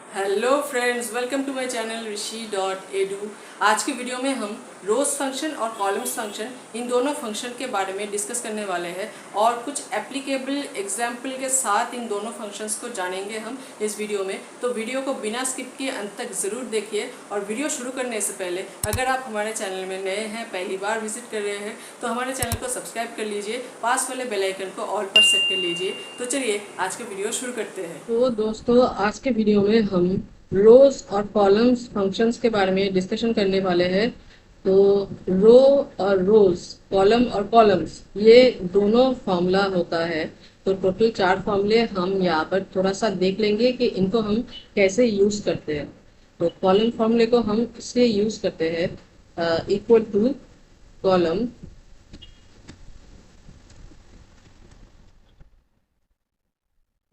Hello friends, welcome to my channel ऋषि.edu। आज की वीडियो में हम रोज फंक्शन और कॉलम्स फंक्शन इन दोनों फंक्शन के बारे में डिस्कस करने वाले हैं और कुछ एप्लीकेबल एग्जाम्पल के साथ इन दोनों फंक्शंस को जानेंगे हम इस वीडियो में। तो वीडियो को बिना स्किप किए अंत तक ज़रूर देखिए। और वीडियो शुरू करने से पहले अगर आप हमारे चैनल में नए हैं, पहली बार विजिट कर रहे हैं, तो हमारे चैनल को सब्सक्राइब कर लीजिए, पास वाले बेल आइकन को ऑल पर सेट कर लीजिए। तो चलिए आज का वीडियो शुरू करते हैं। तो दोस्तों, आज के वीडियो में हम रोज और कॉलम्स फंक्शंस के बारे में डिस्कशन करने वाले हैं। तो रो और रोज, कॉलम और कॉलम्स, ये दोनों फॉर्मूला होता है। तो टोटल 4 फॉर्मूले हम यहाँ पर थोड़ा सा देख लेंगे कि इनको हम कैसे यूज करते हैं। तो कॉलम फॉर्मूले को हम इसलिए यूज करते हैं इक्वल टू कॉलम,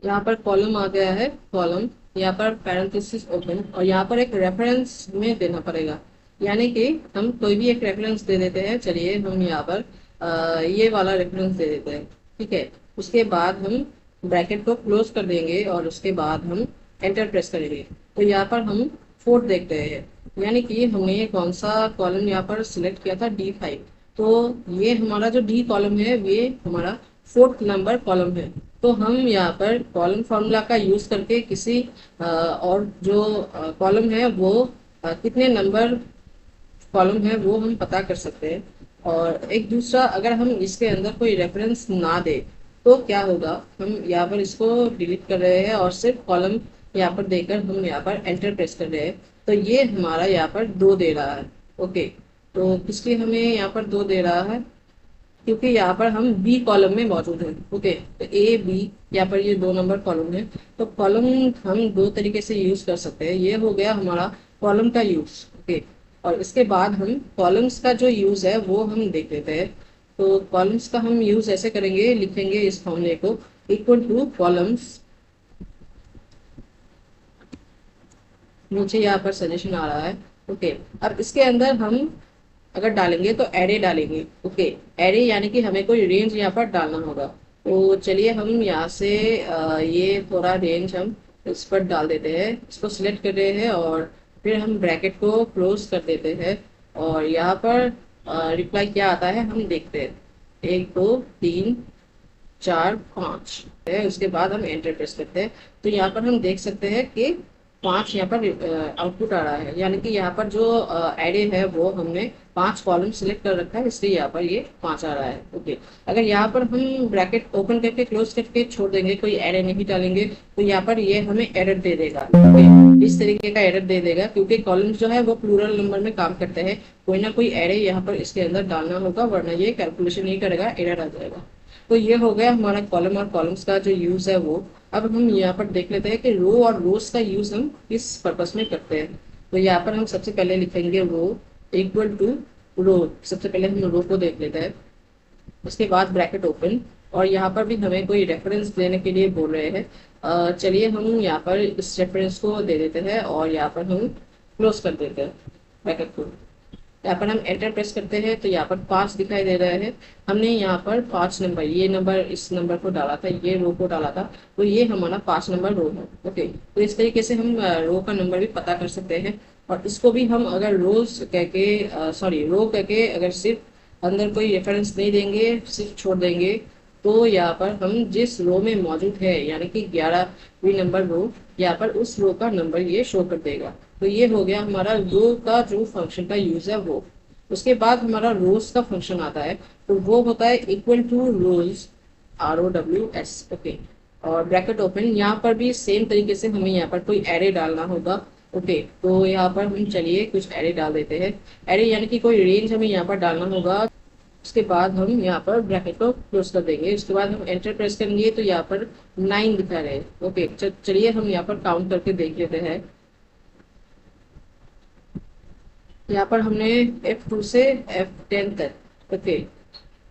यहाँ पर कॉलम आ गया है, कॉलम, यहाँ पर पैरेंथेसिस ओपन, और यहाँ पर एक रेफरेंस में देना पड़ेगा। यानी कि हम कोई भी एक रेफरेंस दे देते हैं। चलिए हम यहाँ पर ये वाला रेफरेंस दे देते हैं, ठीक है। उसके बाद हम ब्रैकेट को क्लोज कर देंगे और उसके बाद हम एंटर प्रेस करेंगे। तो यहाँ पर हम 4 देख रहे हैं, यानी कि हमने कौन सा कॉलम यहाँ पर सिलेक्ट किया था, D5। तो ये हमारा जो डी कॉलम है ये हमारा 4th नंबर कॉलम है। तो हम यहाँ पर कॉलम फॉर्मूला का यूज करके किसी और जो कॉलम है वो कितने नंबर कॉलम है वो हम पता कर सकते हैं। और एक दूसरा, अगर हम इसके अंदर कोई रेफरेंस ना दे तो क्या होगा, हम यहाँ पर इसको डिलीट कर रहे हैं और सिर्फ कॉलम यहाँ पर देकर हम यहाँ पर एंटर प्रेस कर रहे हैं। तो ये हमारा यहाँ पर 2 दे रहा है। ओके, तो इसलिए हमें यहाँ पर 2 दे रहा है क्योंकि यहाँ पर हम बी कॉलम में मौजूद हैं। ओके, तो ए बी, यहाँ पर ये 2 नंबर कॉलम है। तो कॉलम हम 2 तरीके से यूज कर सकते हैं। ये हो गया हमारा कॉलम का यूज। ओके, और इसके बाद हम कॉलम्स का जो यूज है वो हम देख लेते हैं। तो कॉलम्स का हम यूज ऐसे करेंगे, लिखेंगे इस फॉर्मूले को इक्वल टू कॉलम्स, नीचे यहाँ पर सजेशन आ रहा है। ओके, अब इसके अंदर हम अगर डालेंगे तो एरे डालेंगे। ओके, एरे यानी कि हमें कोई रेंज यहाँ पर डालना होगा। तो चलिए हम यहाँ से ये थोड़ा रेंज हम इस पर डाल देते हैं। इसको सिलेक्ट कर रहे हैं और फिर हम ब्रैकेट को क्लोज कर देते हैं और यहाँ पर रिप्लाई क्या आता है हम देखते हैं। 1 2 3 4 5 है। उसके बाद हम एंटर प्रेस करते हैं। तो यहाँ पर हम देख सकते हैं कि 5 यहाँ पर आउटपुट आ रहा है। यानी कि यहाँ पर जो एरे है वो हमने 5 कॉलम सिलेक्ट कर रखा है, इसलिए यहाँ पर ये 5 आ रहा है। ओके, अगर यहाँ पर हम ब्रैकेट ओपन करके क्लोज करके छोड़ देंगे, कोई एरे नहीं डालेंगे, तो यहाँ पर ये हमें एरर दे देगा। ओके, इस तरीके का एरर दे देगा क्योंकि कॉलम्स जो है वो प्लूरल नंबर में काम करते हैं। कोई ना कोई एरे यहाँ पर इसके अंदर डालना होगा, वरना ये कैलकुलेशन नहीं करेगा, एरर आ जाएगा। तो ये हो गया हमारा कॉलम और कॉलम्स का जो यूज है वो। अब हम यहाँ पर देख लेते हैं कि रो और रोज का यूज हम किस पर्पस में करते हैं। तो यहाँ पर हम सबसे पहले लिखेंगे रो इक्वल टू रो। सबसे पहले हम रो को देख लेते हैं, उसके बाद ब्रैकेट ओपन, और यहाँ पर भी हमें कोई रेफरेंस देने के लिए बोल रहे हैं। चलिए हम यहाँ पर इस रेफरेंस को दे देते हैं और यहाँ पर हम क्लोज कर देते हैं ब्रैकेट को। यहाँ पर हम एंटर प्रेस करते हैं तो यहाँ पर 5 दिखाई दे रहे हैं। हमने यहाँ पर 5 नंबर, ये नंबर, इस नंबर को डाला था, ये रो को डाला था, तो ये हमारा 5 नंबर रो है। ओके, तो इस तरीके से हम रो का नंबर भी पता कर सकते हैं। और इसको भी हम अगर रोज कह के सॉरी रो कह के अगर सिर्फ अंदर कोई रेफरेंस नहीं देंगे, सिर्फ छोड़ देंगे, तो यहाँ पर हम जिस रो में मौजूद है यानी कि 11वीं नंबर रो, यहाँ पर उस रो का नंबर ये शो कर देगा। तो ये हो गया हमारा रो का जो फंक्शन का यूज है वो। उसके बाद हमारा रोज का फंक्शन आता है, तो वो होता है equal to rows, ROWS। Okay, और ब्रैकेट ओपन, यहाँ पर भी सेम तरीके से हमें यहाँ पर कोई एरे डालना होगा। ओके, तो यहाँ पर हम चलिए कुछ एरे डाल देते हैं। एरे यानी कि कोई रेंज हमें यहाँ पर डालना होगा। उसके बाद हम यहाँ पर ब्रैकेट को क्लोज कर देंगे। उसके बाद हम एंटर प्रेस करेंगे तो यहाँ पर 9 दिखा रहे हैं। ओके, चलिए हम यहाँ पर काउंट करके देख लेते हैं। यहाँ पर हमने F2 से F10 तक। ओके,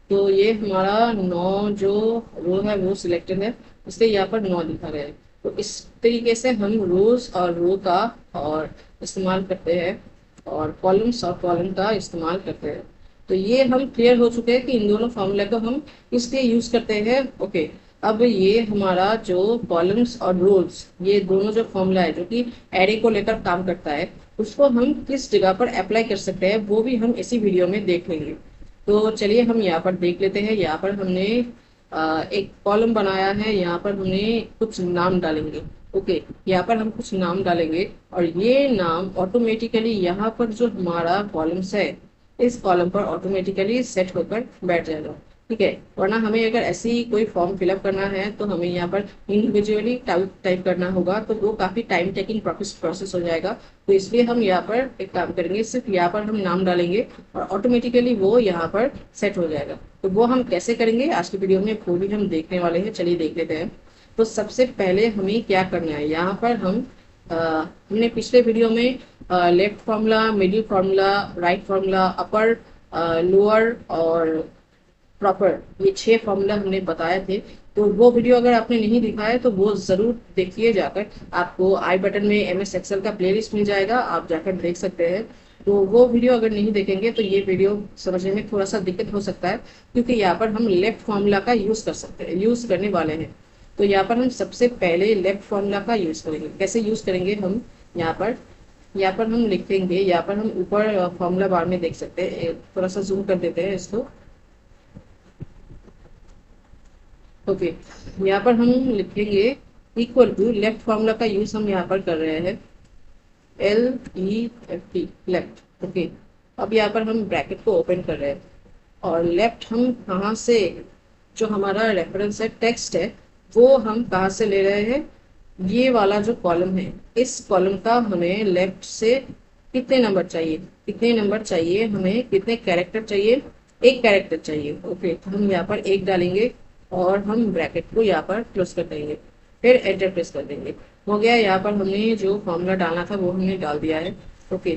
तो ये हमारा 9 जो रो है वो सिलेक्टेड है, इसलिए यहाँ पर 9 दिखा रहे हैं। तो इस तरीके से हम रोज और रो का और इस्तेमाल करते हैं और कॉलम्स और कॉलम का इस्तेमाल करते हैं। तो ये हम क्लियर हो चुके हैं कि इन दोनों फॉर्मूले को हम इसलिए यूज करते हैं। ओके, अब ये हमारा जो कॉलम्स और रोल्स, ये दोनों जो फॉर्मूला है जो कि एरे को लेकर काम करता है, उसको हम किस जगह पर अप्लाई कर सकते हैं वो भी हम इसी वीडियो में देख लेंगे। तो चलिए हम यहाँ पर देख लेते हैं। यहाँ पर हमने एक कॉलम बनाया है, यहाँ पर हमने कुछ नाम डालेंगे। ओके, यहाँ पर हम कुछ नाम डालेंगे और ये नाम ऑटोमेटिकली यहाँ पर जो हमारा कॉलम्स है इस कॉलम पर ऑटोमेटिकली सेट होकर बैठ जाएगा। ठीक है, वरना हमें अगर ऐसे ही कोई फॉर्म फिलअप करना है तो हमें यहाँ पर इंडिविजुअली टाइप करना होगा, तो वो काफ़ी टाइम टेकिंग प्रोसेस हो जाएगा। तो इसलिए हम यहाँ पर एक काम करेंगे, सिर्फ यहाँ पर हम नाम डालेंगे और ऑटोमेटिकली वो यहाँ पर सेट हो जाएगा। तो वो हम कैसे करेंगे आज की वीडियो में वो भी हम देखने वाले हैं। चलिए देख लेते हैं। तो सबसे पहले हमें क्या करना है, यहाँ पर हमने पिछले वीडियो में left formula, middle formula, right formula, upper, lower और प्रॉपर, ये 6 फॉर्मूला हमने बताए थे। तो वो वीडियो अगर आपने नहीं देखा है तो वो जरूर देखिए जाकर। आपको आई बटन में MS एक्सेल का प्लेलिस्ट मिल जाएगा, आप जाकर देख सकते हैं। तो वो वीडियो अगर नहीं देखेंगे तो ये वीडियो समझने में थोड़ा सा दिक्कत हो सकता है, क्योंकि यहाँ पर हम लेफ्ट फॉर्मूला का यूज करने वाले हैं। तो यहाँ पर हम सबसे पहले लेफ्ट फॉर्मूला का यूज करेंगे। कैसे यूज करेंगे हम, यहाँ पर हम लिखेंगे, यहाँ पर हम ऊपर फॉर्मूला बार में देख सकते हैं। थोड़ा सा जूम कर देते हैं इसको। ओके, यहाँ पर हम लिखेंगे इक्वल टू, लेफ्ट फॉर्मूला का यूज हम यहाँ पर कर रहे हैं, LEFT, लेफ्ट। ओके, अब यहाँ पर हम ब्रैकेट को ओपन कर रहे हैं और लेफ्ट हम कहाँ से, जो हमारा रेफरेंस है, टेक्स्ट है, वो हम कहाँ से ले रहे हैं, ये वाला जो कॉलम है, इस कॉलम का हमें लेफ्ट से कितने नंबर चाहिए, हमें कितने कैरेक्टर चाहिए, एक कैरेक्टर चाहिए। ओके, तो हम यहाँ पर एक डालेंगे और हम ब्रैकेट को यहाँ पर क्लोज कर देंगे, फिर एंटर प्रेस कर देंगे। हो गया, यहाँ पर हमने जो फॉर्मूला डालना था वो हमने डाल दिया है। ओके,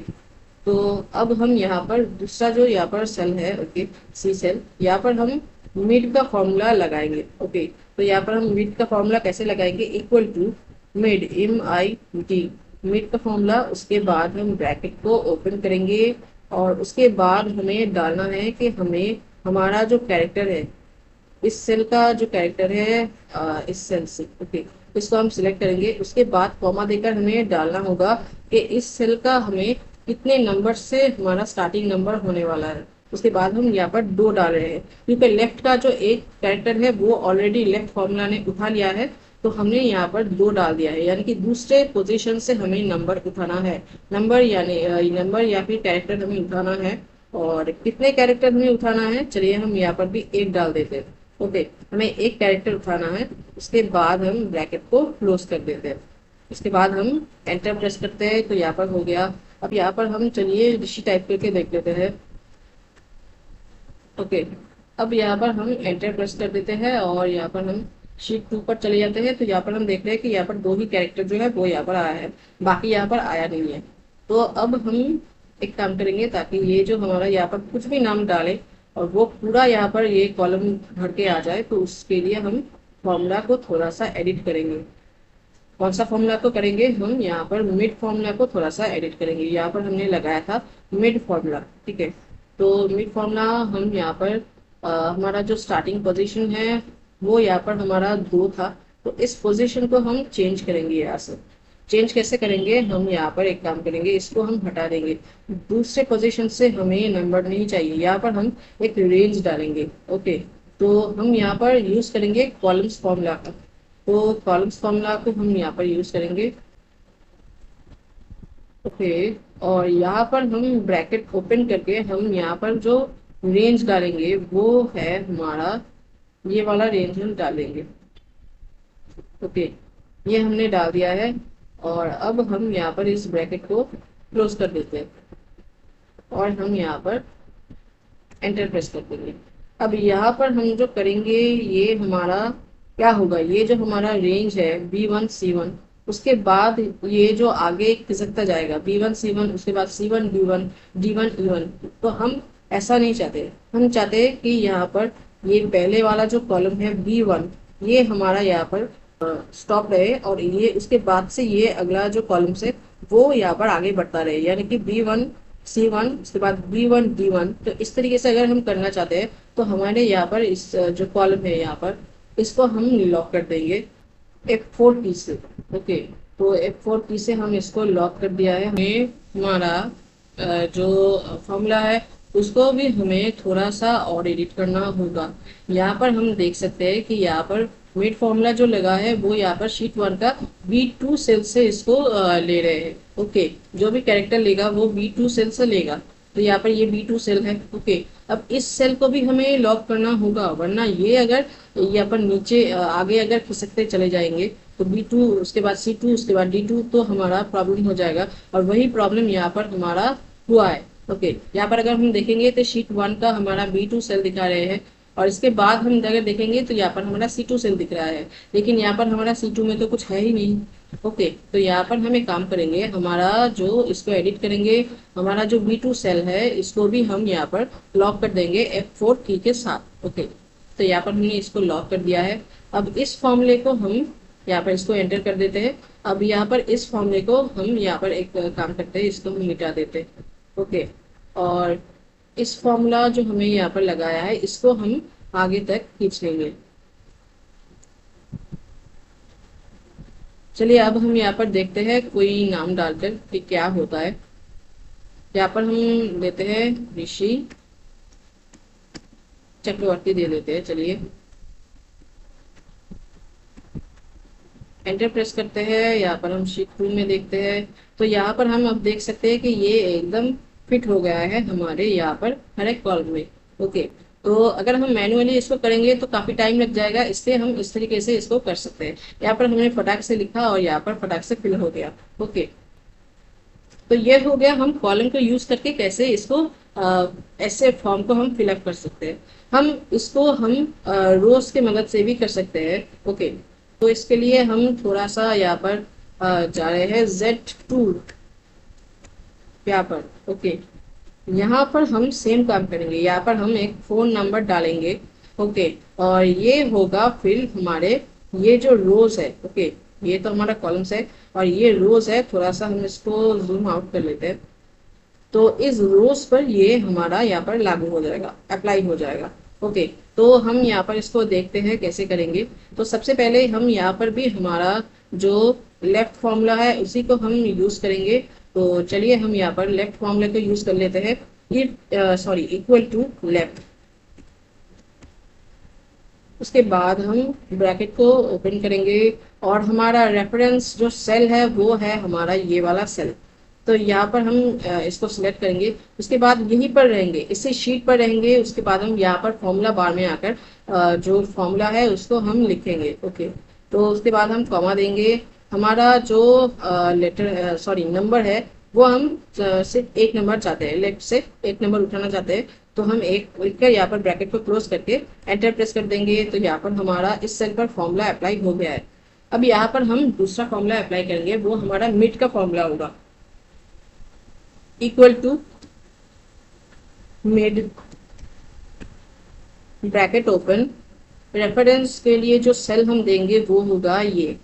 तो अब हम यहाँ पर दूसरा जो यहाँ पर सेल है, ओके, C सेल, यहाँ पर हम मिड का फॉर्मूला लगाएंगे। ओके, तो यहाँ पर हम मिड का फॉर्मूला कैसे लगाएंगे, equal to mid, MID, mid का फॉर्मूला। उसके बाद हम ब्रैकेट को ओपन करेंगे और उसके बाद हमें डालना है कि हमें हमारा जो कैरेक्टर है, इस सेल का जो कैरेक्टर है, इस सेल से, ओके, इसको हम सिलेक्ट करेंगे। उसके बाद कॉमा देकर हमें डालना होगा कि इस सेल का हमें कितने नंबर से हमारा स्टार्टिंग नंबर होने वाला है। उसके बाद हम यहाँ पर 2 डाल रहे हैं, क्योंकि लेफ्ट का जो एक कैरेक्टर है वो ऑलरेडी लेफ्ट फॉर्मूला ने उठा लिया है, तो हमने यहाँ पर 2 डाल दिया है, यानी कि दूसरे पोजीशन से हमें नंबर उठाना है। नंबर या फिर कैरेक्टर हमें उठाना है। और कितने कैरेक्टर हमें उठाना है, चलिए हम यहाँ पर भी 1 डाल देते हैं। ओके, हमें एक कैरेक्टर उठाना है। उसके बाद हम ब्रैकेट को क्लोज कर देते हैं। उसके बाद हम एंटर प्रेस करते हैं, तो यहाँ पर हो गया। अब यहाँ पर हम चलिए ऋषि टाइप करके देख लेते हैं। ओके, अब यहाँ पर हम एंटर प्रेस कर देते हैं और यहाँ पर हम शीट 2 पर चले जाते हैं। तो यहाँ पर हम देख रहे हैं कि यहाँ पर 2 ही कैरेक्टर जो है वो यहाँ पर आया है, बाकी यहाँ पर आया नहीं है। तो अब हम एक काम करेंगे, ताकि ये जो हमारा यहाँ पर कुछ भी नाम डाले और वो पूरा यहाँ पर ये कॉलम भर के आ जाए, तो उसके लिए हम फॉर्मूला को थोड़ा सा एडिट करेंगे। कौन सा फॉर्मूला को करेंगे, हम यहाँ पर मिड फॉर्मूला को थोड़ा सा एडिट करेंगे। यहाँ पर हमने लगाया था मिड फॉर्मूला, ठीक है। तो मिड फॉर्मूला हम यहाँ पर हमारा जो स्टार्टिंग पोजीशन है वो यहाँ पर हमारा 2 था, तो इस पोजीशन को हम चेंज करेंगे। यहाँ से चेंज कैसे करेंगे, हम यहाँ पर एक काम करेंगे, इसको हम हटा देंगे। दूसरे पोजीशन से हमें नंबर नहीं चाहिए, यहाँ पर हम एक रेंज डालेंगे। ओके, तो हम यहाँ पर यूज करेंगे कॉलम्स फॉर्मूला का। तो कॉलम्स फॉर्मूला को हम यहाँ पर यूज करेंगे। ओके, और यहाँ पर हम ब्रैकेट ओपन करके हम यहाँ पर जो रेंज डालेंगे वो है हमारा ये वाला रेंज हम डालेंगे। ओके, ये हमने डाल दिया है और अब हम यहाँ पर इस ब्रैकेट को क्लोज कर देते हैं और हम यहाँ पर एंटर प्रेस कर देंगे। अब यहाँ पर हम जो करेंगे, ये हमारा क्या होगा, ये जो हमारा रेंज है B1 C1, उसके बाद ये जो आगे खिसकता जाएगा B1 C1, उसके बाद C1 D1 D1 E1। तो हम ऐसा नहीं चाहते, हम चाहते हैं कि यहाँ पर ये पहले वाला जो कॉलम है B1, ये हमारा यहाँ पर स्टॉप रहे और ये उसके बाद से ये अगला जो कॉलम से वो यहाँ पर आगे बढ़ता रहे, यानी कि B1 C1 उसके बाद B1 D1। तो इस तरीके से अगर हम करना चाहते हैं तो हमारे यहाँ पर इस जो कॉलम है यहाँ पर इसको हम लॉक कर देंगे F4 की से। ओके, तो F4 की से हम इसको लॉक कर दिया है। हमें हमारा जो फॉर्मूला है उसको भी हमें थोड़ा सा और एडिट करना होगा। यहाँ पर हम देख सकते हैं कि यहाँ पर मिड फॉर्मूला जो लगा है वो यहाँ पर शीट 1 का B2 सेल से इसको ले रहे हैं। ओके, जो भी कैरेक्टर लेगा वो B2 सेल से लेगा, तो यहाँ पर ये B2 सेल है। ओके, अब इस सेल को भी हमें लॉक करना होगा, वरना ये अगर यहाँ पर नीचे आगे अगर खिसकते चले जाएंगे तो B2 उसके बाद C2 उसके बाद D2 तो हमारा प्रॉब्लम हो जाएगा, और वही प्रॉब्लम यहाँ पर हमारा हुआ है। ओके, यहाँ पर अगर हम देखेंगे तो शीट 1 का हमारा B2 सेल दिखा रहे हैं, और इसके बाद हम अगर देखेंगे तो यहाँ पर हमारा C2 सेल दिख रहा है, लेकिन यहाँ पर हमारा C2 में तो कुछ है ही नहीं। ओके, तो यहाँ पर हम एक काम करेंगे, हमारा जो इसको एडिट करेंगे, हमारा जो B2 सेल है इसको भी हम यहाँ पर लॉक कर देंगे F4 की के साथ। ओके, तो यहाँ पर हमने इसको लॉक कर दिया है। अब इस फॉर्मूले को हम यहाँ पर इसको एंटर कर देते हैं। अब यहाँ पर इस फॉर्मूले को हम यहाँ पर एक काम करते हैं, इसको हम मिटा देते हैं। ओके, और इस फॉर्मूला जो हमें यहाँ पर लगाया है इसको हम आगे तक खींच लेंगे। चलिए अब हम यहाँ पर देखते हैं कोई नाम डालकर कि क्या होता है। यहाँ पर हम देते हैं ऋषि चक्रवर्ती दे देते हैं। चलिए एंटर प्रेस करते हैं। यहाँ पर हम शीट 2 में देखते हैं, तो यहाँ पर हम अब देख सकते हैं कि ये एकदम फिट हो गया है हमारे यहाँ पर हर एक कॉलम में। ओके, तो अगर हम मैनुअली इसको करेंगे तो काफी टाइम लग जाएगा, इसलिए हम इस तरीके से इसको कर सकते हैं। यहाँ पर हमने फटाक से लिखा और यहाँ पर फटाक से फिल हो गया। ओके, तो ये हो गया हम कॉलम को यूज करके कैसे इसको ऐसे फॉर्म को हम फिलअप कर सकते हैं। हम इसको हम रोज के मदद से भी कर सकते हैं। ओके, तो इसके लिए हम थोड़ा सा यहाँ पर जा रहे हैं Z2 यहाँ पर। ओके, यहाँ पर हम सेम काम करेंगे, यहाँ पर हम एक फोन नंबर डालेंगे। ओके, और ये होगा फिर हमारे ये जो रोज है। ओके, ये तो हमारा कॉलम्स है और ये रोज है। थोड़ा सा हम इसको जूम आउट कर लेते हैं, तो इस रोज पर ये हमारा यहाँ पर लागू हो जाएगा, अप्लाई हो जाएगा। ओके, तो हम यहाँ पर इसको देखते हैं कैसे करेंगे। तो सबसे पहले हम यहाँ पर भी हमारा जो लेफ्ट फॉर्मूला है उसी को हम यूज करेंगे। तो चलिए हम यहाँ पर लेफ्ट फॉर्मूले को यूज कर लेते हैं, इक्वल टू लेफ्ट। उसके बाद हम ब्रैकेट को ओपन करेंगे और हमारा रेफरेंस जो सेल है वो है हमारा ये वाला सेल। तो यहाँ पर हम इसको सिलेक्ट करेंगे, उसके बाद यहीं पर रहेंगे, इसी शीट पर रहेंगे। उसके बाद हम यहाँ पर फॉर्मूला बार में आकर जो फॉर्मूला है उसको हम लिखेंगे। ओके, तो उसके बाद हम कॉमा देंगे। हमारा जो नंबर है वो हम सिर्फ एक नंबर चाहते हैं, लेफ्ट से एक नंबर उठाना चाहते हैं, तो हम एक लिखकर यहाँ पर ब्रैकेट को क्लोज करके एंटर प्रेस कर देंगे। तो यहाँ पर हमारा इस सेल पर फॉर्मूला अप्लाई हो गया है। अब यहाँ पर हम दूसरा फॉर्मूला अप्लाई करेंगे, वो हमारा मिड का फॉर्मूला होगा, equal to mid bracket open. Reference के लिए जो सेल हम देंगे वो होगा ये।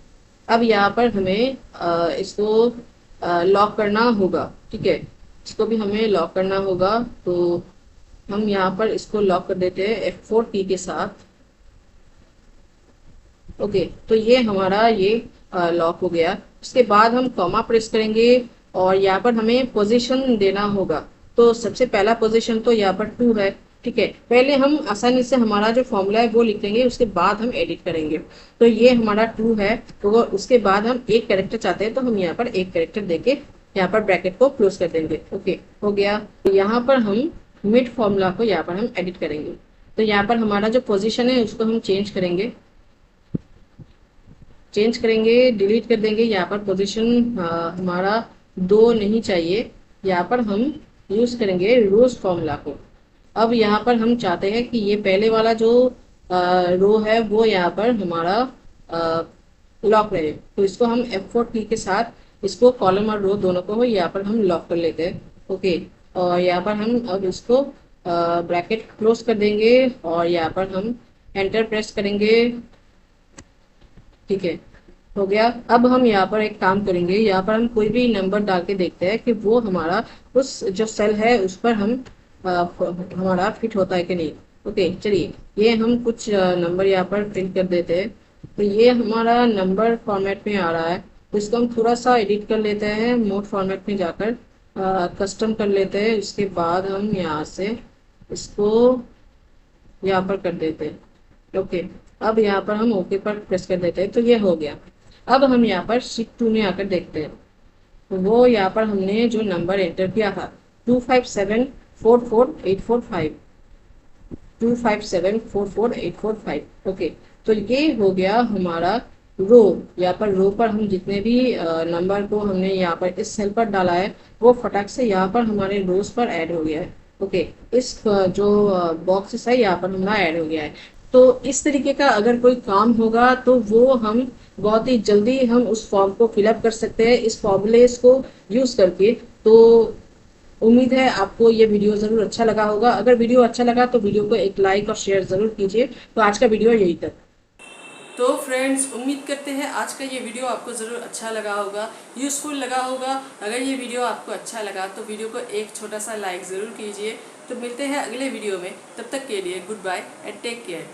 अब यहाँ पर हमें इसको लॉक करना होगा। ठीक है, इसको भी हमें लॉक करना होगा, तो हम यहाँ पर इसको लॉक कर देते हैं F4 की के साथ। ओके, तो ये हमारा ये लॉक हो गया। उसके बाद हम कॉमा प्रेस करेंगे और यहाँ पर हमें पोजीशन देना होगा। तो सबसे पहला पोजीशन तो यहाँ पर 2 है। ठीक है, पहले हम आसानी से हमारा जो फॉर्मूला है वो लिख देंगे, उसके बाद हम एडिट करेंगे। तो ये हमारा 2 है, तो उसके बाद हम एक कैरेक्टर चाहते हैं, तो हम यहाँ पर एक कैरेक्टर देके यहाँ पर ब्रैकेट को क्लोज कर देंगे। ओके, हो गया। तो यहाँ पर हम मिड फॉर्मूला को यहाँ पर हम एडिट करेंगे। तो यहाँ पर हमारा जो पोजीशन है उसको हम चेंज करेंगे, डिलीट कर देंगे। यहाँ पर पोजीशन हमारा 2 नहीं चाहिए, यहाँ पर हम यूज करेंगे रोज फॉर्मूला को। अब यहाँ पर हम चाहते हैं कि ये पहले वाला जो रो है वो यहाँ पर हमारा लॉक रहे, तो इसको हम F4 की के साथ इसको कॉलम और रो दोनों को यहाँ पर हम लॉक कर लेते हैं। ओके, और यहाँ पर हम अब इसको ब्रैकेट क्लोज कर देंगे और यहाँ पर हम एंटर प्रेस करेंगे। ठीक है, हो गया। अब हम यहाँ पर एक काम करेंगे, यहाँ पर हम कोई भी नंबर डाल के देखते हैं कि वो हमारा उस जो सेल है उस पर हम हमारा फिट होता है कि नहीं। ओके, चलिए ये हम कुछ नंबर यहाँ पर प्रिंट कर देते हैं। तो ये हमारा नंबर फॉर्मेट में आ रहा है, तो इसको हम थोड़ा सा एडिट कर लेते हैं, मोड फॉर्मेट में जाकर कस्टम कर लेते हैं। उसके बाद हम यहाँ से इसको यहाँ पर कर देते हैं। ओके, अब यहाँ पर हम ओके पर प्रेस कर देते हैं, तो ये हो गया। अब हम यहाँ पर शीट 2 में आकर देखते हैं, तो वो यहाँ पर हमने जो नंबर एंटर किया था 25744845, 25744845। ओके, तो ये हो गया हमारा रो। यहाँ पर रो पर हम जितने भी नंबर को हमने यहाँ पर इस सेल पर डाला है वो फटाक से यहाँ पर हमारे रोज पर ऐड हो गया है। ओके, इस जो बॉक्सेस है यहाँ पर हमारा ऐड हो गया है। तो इस तरीके का अगर कोई काम होगा तो वो हम बहुत ही जल्दी हम उस फॉर्म को फिलअप कर सकते हैं इस फॉर्मूलेस को यूज करके। तो उम्मीद है आपको ये वीडियो जरूर अच्छा लगा होगा। अगर वीडियो अच्छा लगा तो वीडियो को एक लाइक और शेयर जरूर कीजिए। तो आज का वीडियो यही तक। तो फ्रेंड्स, उम्मीद करते हैं आज का ये वीडियो आपको ज़रूर अच्छा लगा होगा, यूज़फुल लगा होगा। अगर ये वीडियो आपको अच्छा लगा तो वीडियो को एक छोटा सा लाइक ज़रूर कीजिए। तो मिलते हैं अगले वीडियो में, तब तक के लिए goodbye and take care.